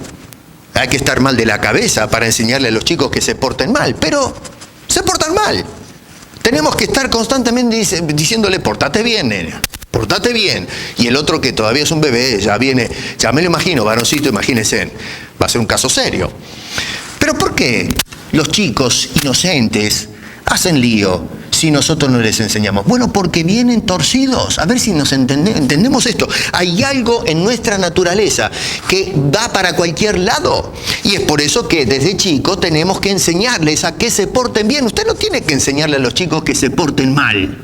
Hay que estar mal de la cabeza para enseñarle a los chicos que se porten mal. Pero se portan mal. Tenemos que estar constantemente diciéndole, portate bien, nena. Portate bien. Y el otro que todavía es un bebé, ya viene, ya me lo imagino, varoncito, imagínense. Va a ser un caso serio. Pero ¿por qué los chicos inocentes hacen lío si nosotros no les enseñamos? Bueno, porque vienen torcidos. A ver si nos entendemos esto. Hay algo en nuestra naturaleza que da para cualquier lado. Y es por eso que desde chicos tenemos que enseñarles a que se porten bien. Usted no tiene que enseñarle a los chicos que se porten mal.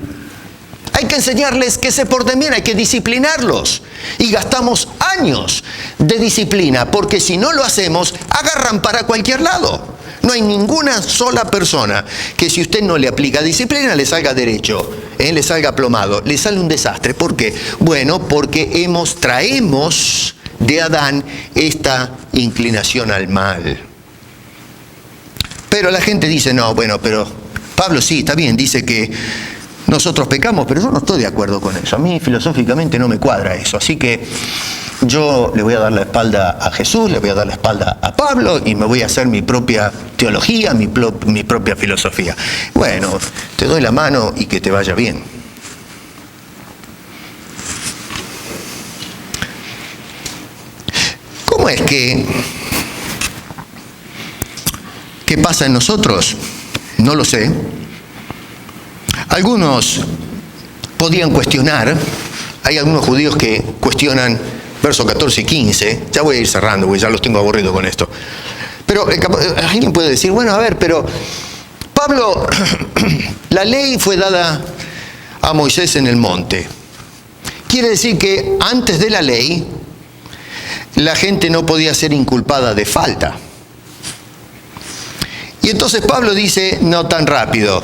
Hay que enseñarles que se porten bien, hay que disciplinarlos. Y gastamos años de disciplina, porque si no lo hacemos, agarran para cualquier lado. No hay ninguna sola persona que si usted no le aplica disciplina le salga derecho, le salga plomado, le sale un desastre. ¿Por qué? Bueno, porque traemos de Adán esta inclinación al mal. Pero la gente dice, no, bueno, pero Pablo sí, está bien, dice que nosotros pecamos, pero yo no estoy de acuerdo con eso. A mí filosóficamente no me cuadra eso. Así que yo le voy a dar la espalda a Jesús, le voy a dar la espalda a Pablo y me voy a hacer mi propia teología, mi propia filosofía. Bueno, te doy la mano y que te vaya bien. ¿Cómo es que qué pasa en nosotros? No lo sé. Algunos podían cuestionar, hay algunos judíos que cuestionan versos 14 y 15, ya voy a ir cerrando porque ya los tengo aburrido con esto. Pero alguien puede decir, bueno, a ver, pero Pablo, la ley fue dada a Moisés en el monte. Quiere decir que antes de la ley, la gente no podía ser inculpada de falta. Y entonces Pablo dice, no tan rápido,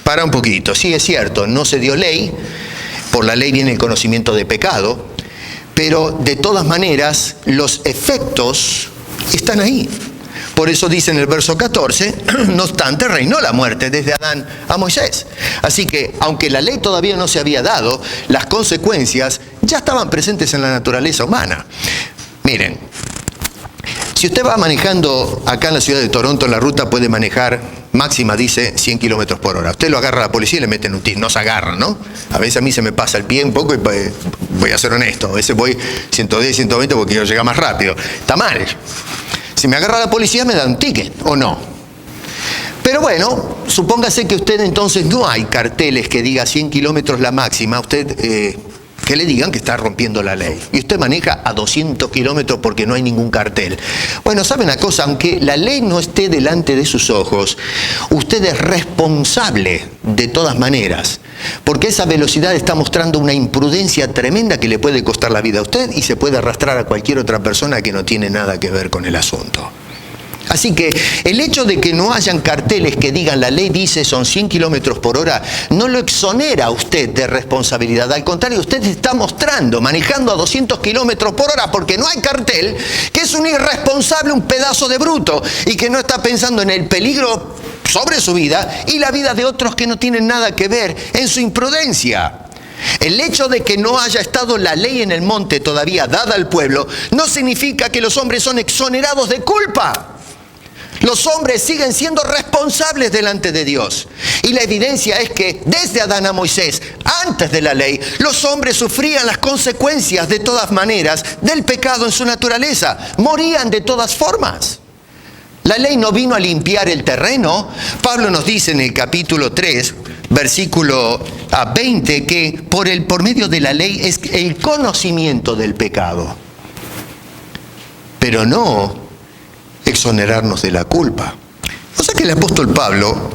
para un poquito. Sí, es cierto, no se dio ley, por la ley viene el conocimiento de pecado, pero de todas maneras los efectos están ahí. Por eso dice en el verso 14, no obstante reinó la muerte desde Adán a Moisés. Así que, aunque la ley todavía no se había dado, las consecuencias ya estaban presentes en la naturaleza humana. Miren, si usted va manejando acá en la ciudad de Toronto, en la ruta puede manejar, máxima dice 100 kilómetros por hora. Usted lo agarra a la policía y le meten un tiro. No se agarran, ¿no? A veces a mí se me pasa el pie un poco y voy a ser honesto. A veces voy 110, 120 porque quiero llegar más rápido. Está mal. Si me agarra la policía me da un ticket, ¿o no? Pero bueno, supóngase que usted entonces no hay carteles que diga 100 kilómetros la máxima. Usted... que le digan que está rompiendo la ley. Y usted maneja a 200 kilómetros porque no hay ningún cartel. Bueno, ¿sabe una cosa? Aunque la ley no esté delante de sus ojos, usted es responsable de todas maneras. Porque esa velocidad está mostrando una imprudencia tremenda que le puede costar la vida a usted y se puede arrastrar a cualquier otra persona que no tiene nada que ver con el asunto. Así que el hecho de que no hayan carteles que digan la ley dice son 100 kilómetros por hora, no lo exonera a usted de responsabilidad. Al contrario, usted está mostrando, manejando a 200 kilómetros por hora porque no hay cartel, que es un irresponsable, un pedazo de bruto y que no está pensando en el peligro sobre su vida y la vida de otros que no tienen nada que ver en su imprudencia. El hecho de que no haya estado la ley en el monte todavía dada al pueblo no significa que los hombres son exonerados de culpa. Los hombres siguen siendo responsables delante de Dios. Y la evidencia es que desde Adán a Moisés, antes de la ley, los hombres sufrían las consecuencias de todas maneras del pecado en su naturaleza. Morían de todas formas. La ley no vino a limpiar el terreno. Pablo nos dice en el capítulo 3, versículo 20, que por medio de la ley es el conocimiento del pecado. Pero no exonerarnos de la culpa. O sea que el apóstol Pablo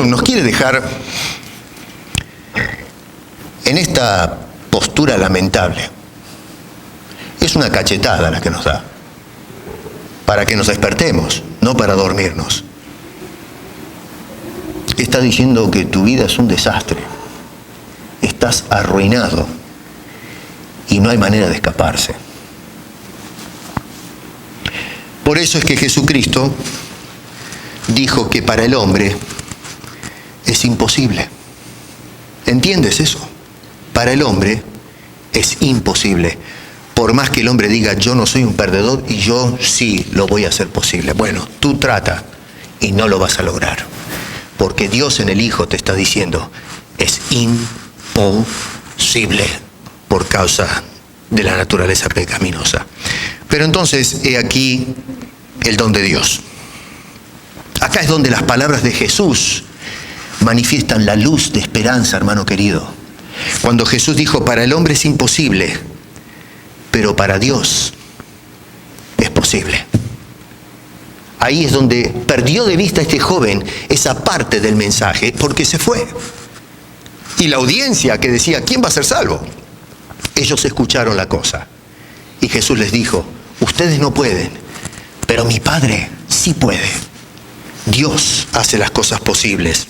nos quiere dejar en esta postura lamentable. Es una cachetada la que nos da, para que nos despertemos, no para dormirnos. Está diciendo que tu vida es un desastre, estás arruinado y no hay manera de escaparse. Por eso es que Jesucristo dijo que para el hombre es imposible. ¿Entiendes eso? Para el hombre es imposible. Por más que el hombre diga, yo no soy un perdedor y yo sí lo voy a hacer posible. Bueno, tú trata y no lo vas a lograr. Porque Dios en el Hijo te está diciendo, es imposible por causa de la naturaleza pecaminosa. Pero entonces, he aquí el don de Dios. Acá es donde las palabras de Jesús manifiestan la luz de esperanza, hermano querido. Cuando Jesús dijo, para el hombre es imposible, pero para Dios es posible. Ahí es donde perdió de vista este joven esa parte del mensaje, porque se fue. Y la audiencia que decía, ¿quién va a ser salvo? Ellos escucharon la cosa. Y Jesús les dijo, ustedes no pueden, pero mi Padre sí puede. Dios hace las cosas posibles.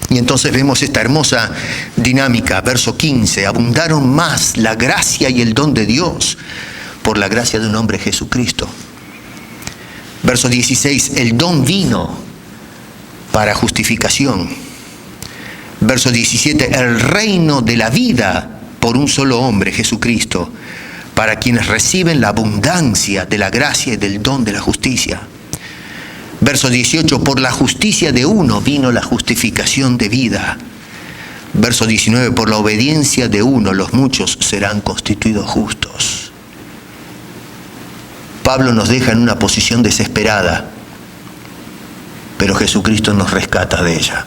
Y entonces vemos esta hermosa dinámica, verso 15, abundaron más la gracia y el don de Dios por la gracia de un hombre Jesucristo. Verso 16, el don vino para justificación. Verso 17, el reino de la vida por un solo hombre, Jesucristo, para quienes reciben la abundancia de la gracia y del don de la justicia. Verso 18, por la justicia de uno vino la justificación de vida. Verso 19, por la obediencia de uno los muchos serán constituidos justos. Pablo nos deja en una posición desesperada, pero Jesucristo nos rescata de ella.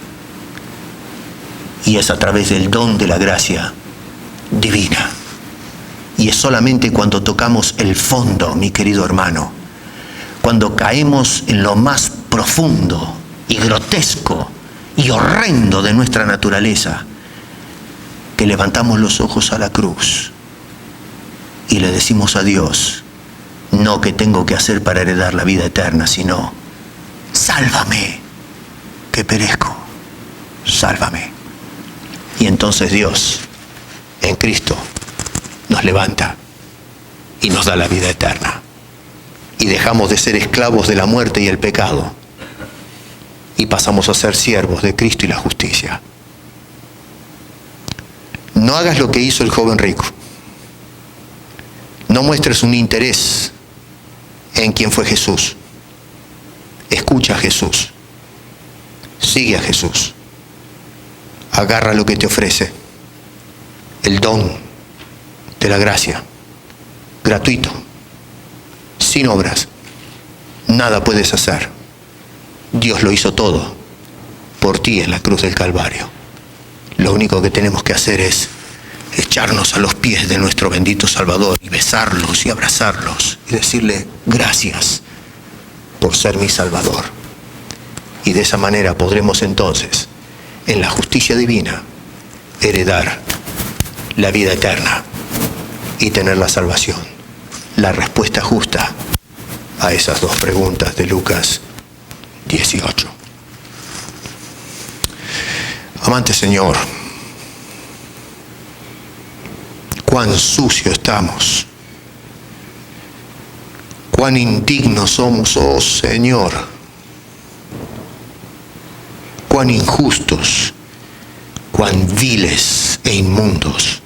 Y es a través del don de la gracia divina. Y es solamente cuando tocamos el fondo, mi querido hermano, cuando caemos en lo más profundo y grotesco y horrendo de nuestra naturaleza, que levantamos los ojos a la cruz y le decimos a Dios, no qué tengo que hacer para heredar la vida eterna, sino, sálvame, que perezco, sálvame. Y entonces Dios, en Cristo, nos levanta y nos da la vida eterna. Y dejamos de ser esclavos de la muerte y el pecado y pasamos a ser siervos de Cristo y la justicia. No hagas lo que hizo el joven rico. No muestres un interés en quién fue Jesús. Escucha a Jesús. Sigue a Jesús. Agarra lo que te ofrece. El don de la gracia. Gratuito. Sin obras. Nada puedes hacer. Dios lo hizo todo por ti en la cruz del Calvario. Lo único que tenemos que hacer es echarnos a los pies de nuestro bendito Salvador y besarlos y abrazarlos y decirle gracias por ser mi Salvador. Y de esa manera podremos entonces, en la justicia divina, heredar la vida eterna y tener la salvación. La respuesta justa a esas dos preguntas de Lucas 18. Amante Señor, cuán sucio estamos, cuán indignos somos, oh Señor, cuán injustos, cuán viles e inmundos.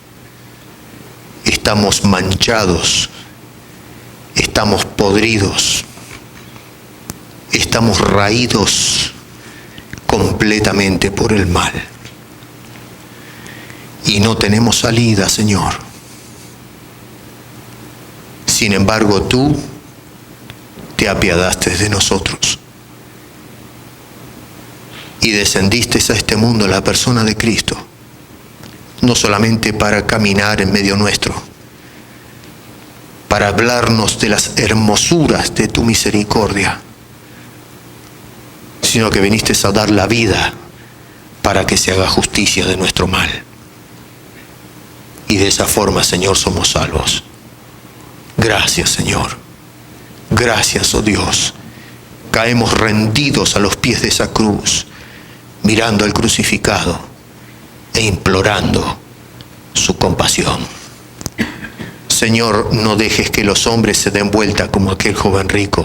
Estamos manchados, estamos podridos, estamos raídos completamente por el mal. Y no tenemos salida, Señor. Sin embargo, tú te apiadaste de nosotros y descendiste a este mundo en la persona de Cristo, no solamente para caminar en medio nuestro, para hablarnos de las hermosuras de tu misericordia, sino que viniste a dar la vida para que se haga justicia de nuestro mal. Y de esa forma, Señor, somos salvos. Gracias, Señor. Gracias, oh Dios. Caemos rendidos a los pies de esa cruz, mirando al crucificado e implorando su compasión. Señor, no dejes que los hombres se den vuelta como aquel joven rico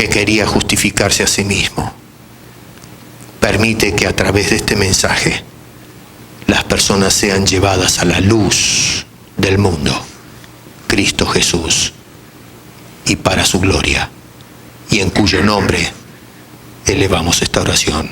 que quería justificarse a sí mismo. Permite que a través de este mensaje las personas sean llevadas a la luz del mundo, Cristo Jesús, y para su gloria, y en cuyo nombre elevamos esta oración.